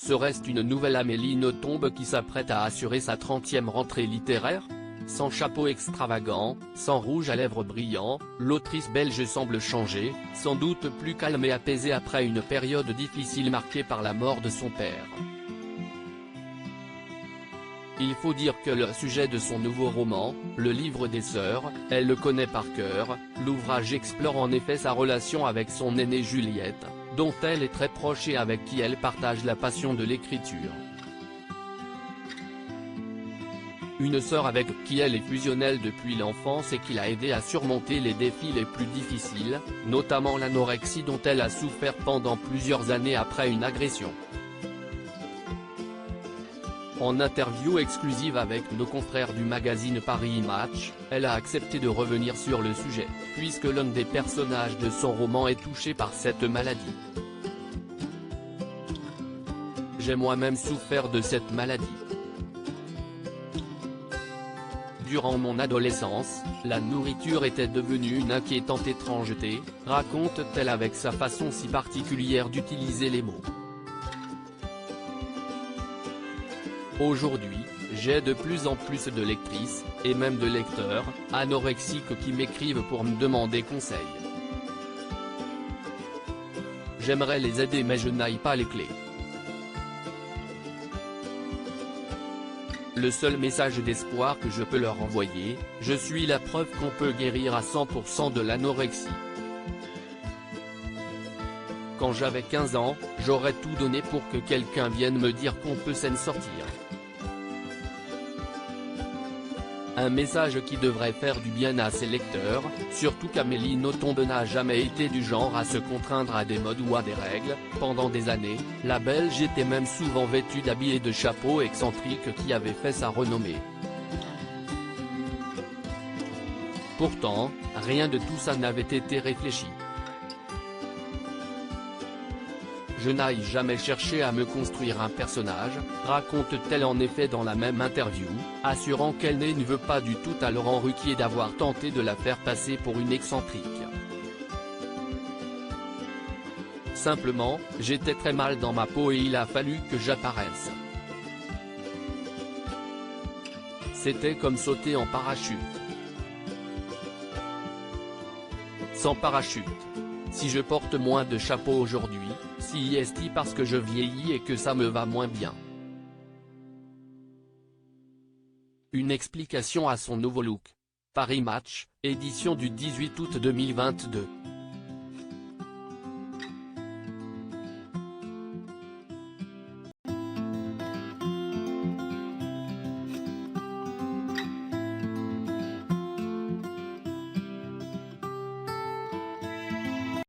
Serait-ce une nouvelle Amélie Nothomb qui s'apprête à assurer sa 30e rentrée littéraire? Sans chapeau extravagant, sans rouge à lèvres brillant, l'autrice belge semble changer, sans doute plus calme et apaisée après une période difficile marquée par la mort de son père. Il faut dire que le sujet de son nouveau roman, Le Livre des Sœurs, elle le connaît par cœur. L'ouvrage explore en effet sa relation avec son aînée Juliette, dont elle est très proche et avec qui elle partage la passion de l'écriture. Une sœur avec qui elle est fusionnelle depuis l'enfance et qui l'a aidée à surmonter les défis les plus difficiles, notamment l'anorexie dont elle a souffert pendant plusieurs années après une agression. En interview exclusive avec nos confrères du magazine Paris Match, elle a accepté de revenir sur le sujet, puisque l'un des personnages de son roman est touché par cette maladie. J'ai moi-même souffert de cette maladie. Durant mon adolescence, la nourriture était devenue une inquiétante étrangeté, raconte-t-elle avec sa façon si particulière d'utiliser les mots. Aujourd'hui, j'ai de plus en plus de lectrices, et même de lecteurs, anorexiques qui m'écrivent pour me demander conseil. J'aimerais les aider mais je n'ai pas les clés. Le seul message d'espoir que je peux leur envoyer, je suis la preuve qu'on peut guérir à 100% de l'anorexie. Quand j'avais 15 ans, j'aurais tout donné pour que quelqu'un vienne me dire qu'on peut s'en sortir. Un message qui devrait faire du bien à ses lecteurs, surtout qu'Amélie Nothomb n'a jamais été du genre à se contraindre à des modes ou à des règles. Pendant des années, la Belge était même souvent vêtue d'habits et de chapeaux excentriques qui avaient fait sa renommée. Pourtant, rien de tout ça n'avait été réfléchi. Je n'ai jamais cherché à me construire un personnage, raconte-t-elle en effet dans la même interview, assurant qu'elle ne veut pas du tout à Laurent Ruquier d'avoir tenté de la faire passer pour une excentrique. Simplement, j'étais très mal dans ma peau et il a fallu que j'apparaisse. C'était comme sauter en parachute. Sans parachute. Si je porte moins de chapeaux aujourd'hui, si est-il parce que je vieillis et que ça me va moins bien. Une explication à son nouveau look. Paris Match, édition du 18 août 2022.